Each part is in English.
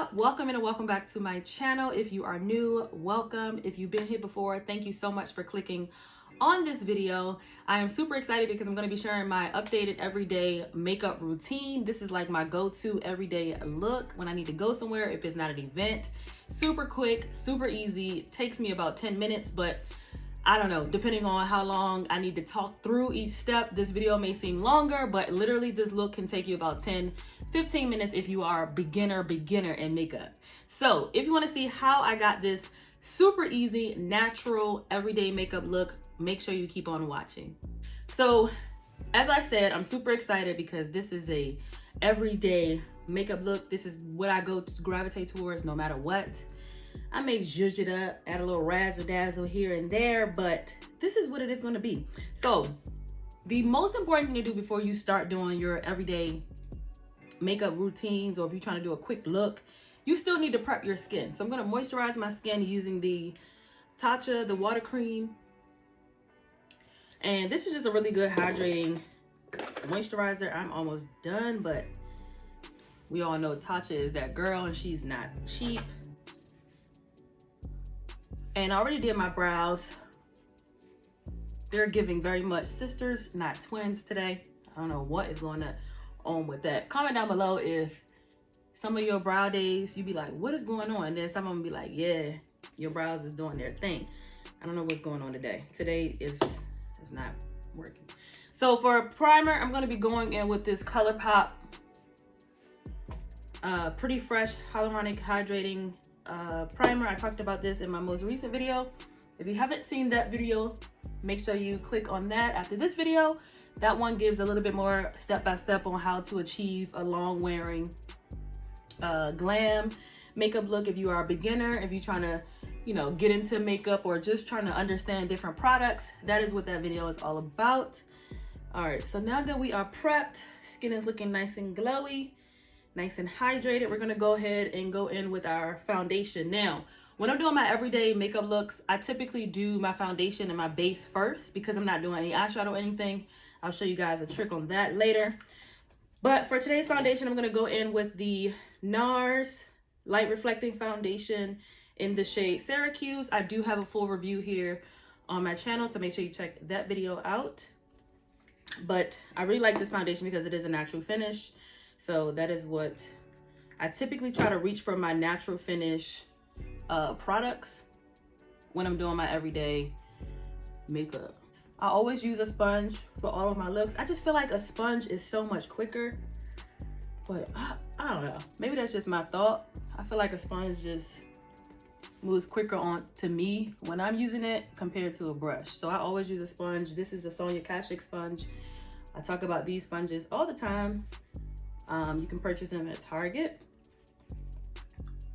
up? Welcome and welcome back to my channel. If you are new, welcome. If you've been here before, thank you so much for clicking on this video. I am super excited because I'm going to be sharing my updated everyday makeup routine. This is like my go-to everyday look when I need to go somewhere if it's not an event. Super quick, super easy. It takes me about 10 minutes, but I don't know, depending on how long I need to talk through each step, this video may seem longer, but literally this look can take you about 10-15 minutes if you are a beginner in makeup. So if you want to see how I got this super easy, natural, everyday makeup look, make sure you keep on watching. So as I said, I'm super excited because this is a everyday makeup look. This is what I go to gravitate towards no matter what. I may zhuzh it up, add a little razzle dazzle here and there, but this is what it is going to be. So the most important thing to do before you start doing your everyday makeup routines, or if you're trying to do a quick look, you still need to prep your skin. So I'm going to moisturize my skin using the Tarte, the water cream. And this is just a really good hydrating moisturizer. I'm almost done, but we all know Tarte is that girl and she's not cheap. And I already did my brows. They're giving very much sisters, not twins today. I don't know what is going on with that. Comment down below if some of your brow days, you be like, what is going on? And then some of them be like, yeah, your brows is doing their thing. I don't know what's going on today. Today is not working. So for a primer, I'm going to be going in with this ColourPop Pretty Fresh Hyaluronic Hydrating primer. I talked about this in my most recent video. If you haven't seen that video, make sure you click on that after this video. That one gives a little bit more step-by-step on how to achieve a long wearing glam makeup look. If you are a beginner, if you're trying to, you know, get into makeup or just trying to understand different products, that is what that video is all about. All right, so now that we are prepped, skin is looking nice and glowy, nice and hydrated, we're gonna go ahead and go in with our foundation. Now, when I'm doing my everyday makeup looks, I typically do my foundation and my base first because I'm not doing any eyeshadow or anything. I'll show you guys a trick on that later. But for today's foundation, I'm gonna go in with the Nars Light Reflecting Foundation in the shade Syracuse. I do have a full review here on my channel, so make sure you check that video out. But I really like this foundation because it is a natural finish. So that is what I typically try to reach for, my natural finish products when I'm doing my everyday makeup. I always use a sponge for all of my looks. I just feel like a sponge is so much quicker, but I don't know. Maybe that's just my thought. I feel like a sponge just moves quicker on to me when I'm using it compared to a brush. So I always use a sponge. This is a Sonia Kashuk sponge. I talk about these sponges all the time. You can purchase them at Target.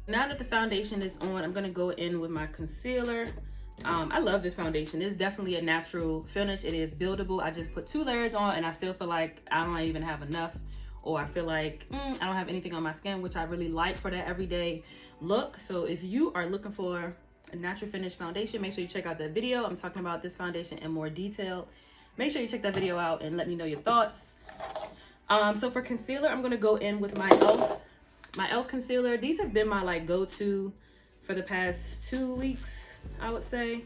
Now that the foundation is on, I'm gonna go in with my concealer. I love this foundation. It's definitely a natural finish. It is buildable. I just put 2 layers on and I still feel like I don't even have enough, or I feel like I don't have anything on my skin, which I really like for that everyday look. So if you are looking for a natural finish foundation, make sure you check out that video. I'm talking about this foundation in more detail. Make sure you check that video out and let me know your thoughts. So for concealer, I'm gonna go in with my e.l.f. concealer. These have been my like go-to for the past 2 weeks, I would say.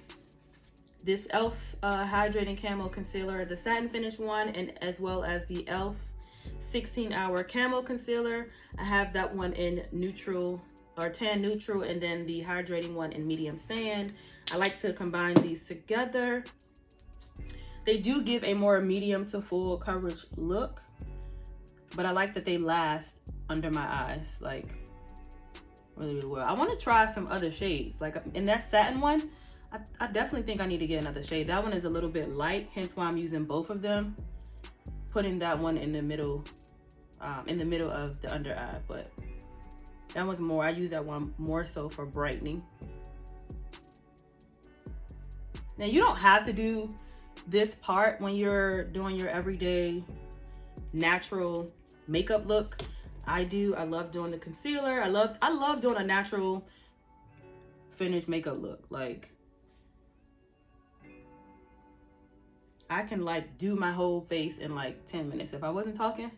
This e.l.f. Hydrating Camo Concealer, the satin finish one, and as well as the e.l.f. 16-hour Camo Concealer. I have that one in neutral or tan neutral, and then the hydrating one in medium sand. I like to combine these together. They do give a more medium to full coverage look, but I like that they last under my eyes like really, really well. I want to try some other shades. Like in that satin one, I definitely think I need to get another shade. That one is a little bit light, hence why I'm using both of them. Putting that one in the middle of the under eye, but that one's more, I use that one more so for brightening. Now you don't have to do this part when you're doing your everyday natural makeup look. I do. I love doing the concealer. I love doing a natural finish makeup look. Like I can like do my whole face in like 10 minutes if I wasn't talking.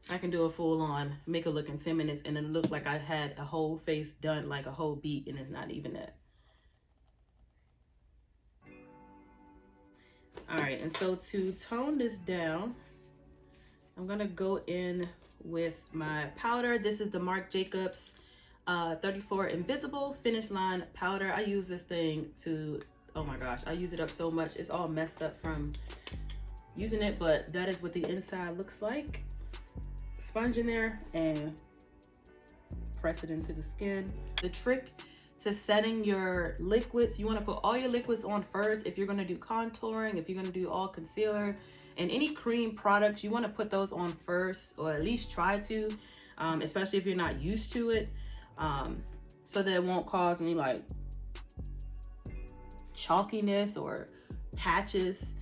I can do a full on makeup look in 10 minutes and it look like I had a whole face done, like a whole beat, and it's not even that. All right, and so to tone this down, I'm gonna go in with my powder. This is the Marc Jacobs 34 Invisible Finish Line Powder. I use this thing to, oh my gosh, I use it up so much. It's all messed up from using it, but that is what the inside looks like. Sponge in there and press it into the skin. The trick to setting your liquids, you want to put all your liquids on first. If you're going to do contouring, if you're going to do all concealer and any cream products, you want to put those on first, or at least try to, especially if you're not used to it, so that it won't cause any like chalkiness or patches.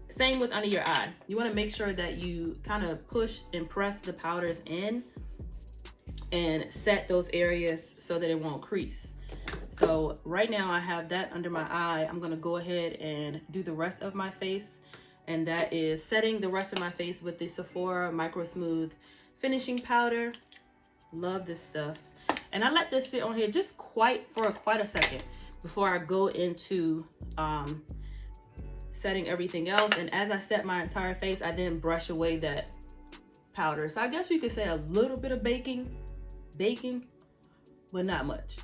Same with under your eye. You want to make sure that you kind of push and press the powders in and set those areas so that it won't crease. So right now I have that under my eye. I'm going to go ahead and do the rest of my face, and that is setting the rest of my face with the Sephora Micro Smooth Finishing Powder. Love this stuff. And I let this sit on here just for quite a second before I go into setting everything else. And as I set my entire face, I then brush away that powder. So I guess you could say a little bit of baking, but not much.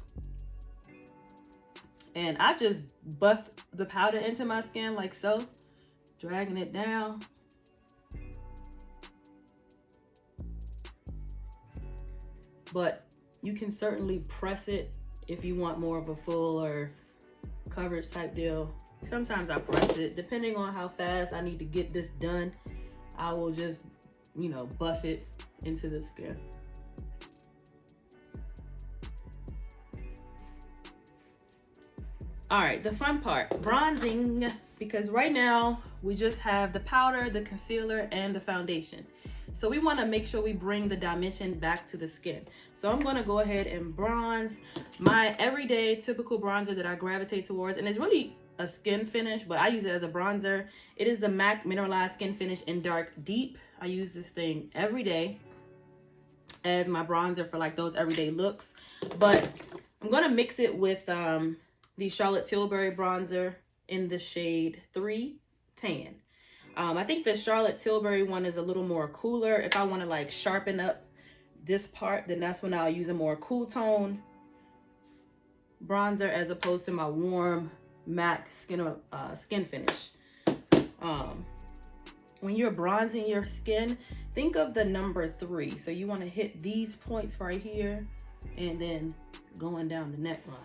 And I just buff the powder into my skin like so, dragging it down. But you can certainly press it if you want more of a fuller coverage type deal. Sometimes I press it, depending on how fast I need to get this done. I will just, you know, buff it into the skin. All right, the fun part, bronzing, because right now we just have the powder, the concealer, and the foundation. So we want to make sure we bring the dimension back to the skin. So I'm going to go ahead and bronze my everyday typical bronzer that I gravitate towards, and it's really a skin finish, but I use it as a bronzer. It is the MAC Mineralized Skin Finish in Dark Deep. I use this thing every day as my bronzer for like those everyday looks, but I'm going to mix it with the Charlotte Tilbury bronzer in the shade 3 Tan. I think the Charlotte Tilbury one is a little more cooler. If I want to like sharpen up this part, then that's when I'll use a more cool tone bronzer as opposed to my warm MAC skin finish. When you're bronzing your skin, think of the number 3. So you want to hit these points right here and then going down the neckline.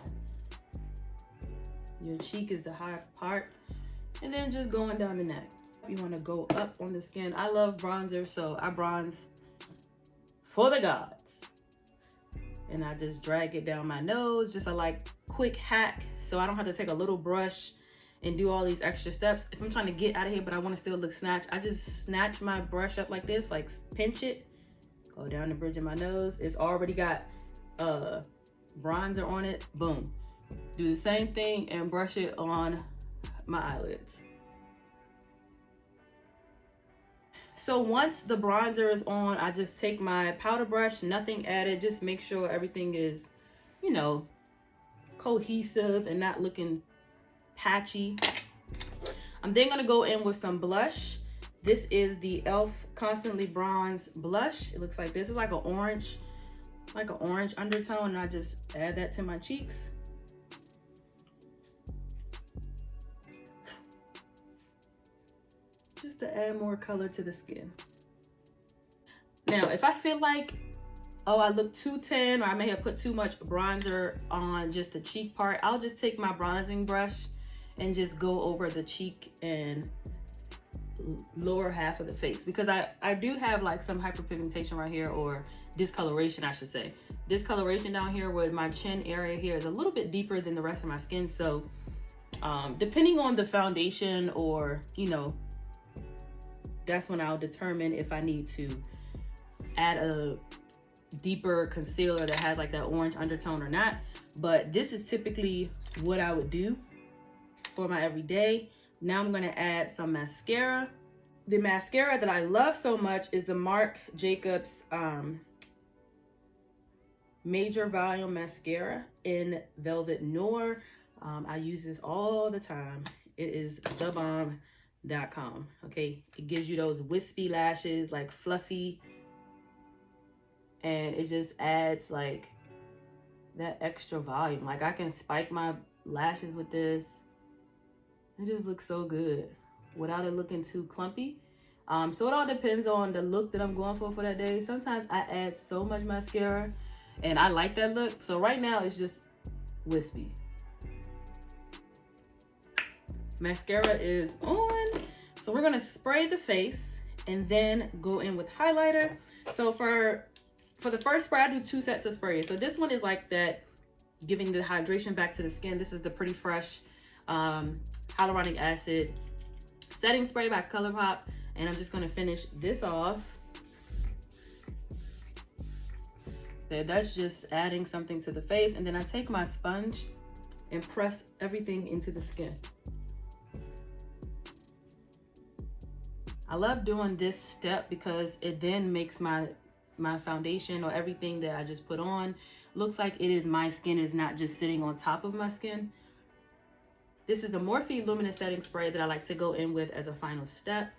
Your cheek is the high part, and then just going down the neck. You want to go up on the skin. I love bronzer, so I bronze for the gods. And I just drag it down my nose, just a like quick hack, so I don't have to take a little brush and do all these extra steps. If I'm trying to get out of here but I want to still look snatched, I just snatch my brush up like this, like pinch it, go down the bridge of my nose. It's already got bronzer on it. Boom. Do the same thing and brush it on my eyelids. So once the bronzer is on, I just take my powder brush, nothing added, just make sure everything is, you know, cohesive and not looking patchy. I'm then gonna go in with some blush. This is the e.l.f. Constantly Bronze blush. It looks like this. It's like an orange undertone, and I just add that to my cheeks. Just to add more color to the skin. Now, if I feel like, oh, I look too tan, or I may have put too much bronzer on just the cheek part, I'll just take my bronzing brush and just go over the cheek and lower half of the face, because I do have like some hyperpigmentation right here, or discoloration, I should say. Discoloration down here where my chin area here is a little bit deeper than the rest of my skin. So depending on the foundation, or, you know, that's when I'll determine if I need to add a deeper concealer that has like that orange undertone or not. But this is typically what I would do for my everyday. Now I'm gonna add some mascara. the mascara that I love so much is the Marc Jacobs Major Volume Mascara in Velvet Noir. I use this all the time. It is thebomb.com. Okay, it gives you those wispy lashes, like fluffy, and it just adds like that extra volume. Like I can spike my lashes with this. It just looks so good without it looking too clumpy. So it all depends on the look that I'm going for that day. Sometimes I add so much mascara and I like that look. So right now it's just wispy. Mascara is on. So we're gonna spray the face and then go in with highlighter. So for the first spray, I do 2 sets of sprays. So this one is like that, giving the hydration back to the skin. This is the Pretty Fresh hyaluronic acid setting spray by ColourPop, and I'm just going to finish this off. That's just adding something to the face, and then I take my sponge and press everything into the skin. I love doing this step because it then makes my foundation or everything that I just put on looks like it is my skin, is not just sitting on top of my skin. This is the Morphe Luminous setting spray that I like to go in with as a final step.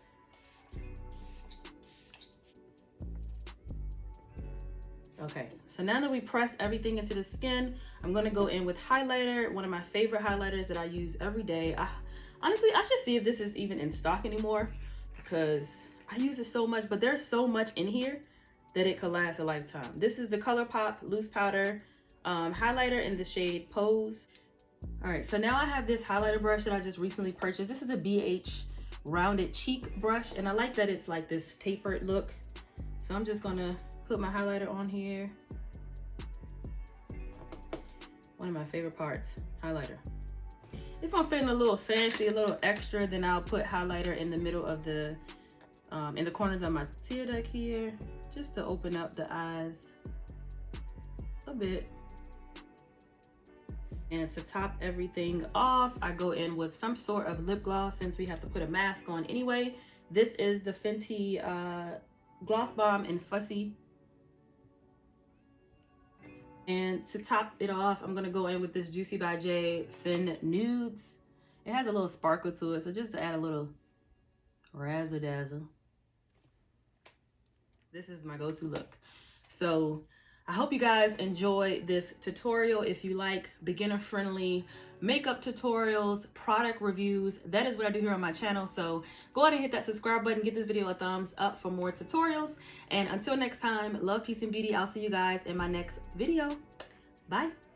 Okay, so now that we pressed everything into the skin, I'm gonna go in with highlighter, one of my favorite highlighters that I use every day. Honestly, I should see if this is even in stock anymore because I use it so much, but there's so much in here that it could last a lifetime. This is the ColourPop Loose Powder highlighter in the shade Pose. All right, so now I have this highlighter brush that I just recently purchased. This is the BH Rounded Cheek brush, and I like that it's like this tapered look. So I'm just gonna put my highlighter on here. One of my favorite parts, highlighter. If I'm feeling a little fancy, a little extra, then I'll put highlighter in the middle of the, in the corners of my tear duct here, just to open up the eyes a bit. And to top everything off, I go in with some sort of lip gloss since we have to put a mask on anyway. This is the Fenty Gloss Bomb in Fussy. And to top it off, I'm gonna go in with this Juicy by J Sin Nudes. It has a little sparkle to it, so just to add a little razzle dazzle. This is my go-to look. So I hope you guys enjoy this tutorial. If you like beginner-friendly makeup tutorials, product reviews, that is what I do here on my channel. So go ahead and hit that subscribe button, give this video a thumbs up for more tutorials. And until next time, love, peace, and beauty. I'll see you guys in my next video. Bye.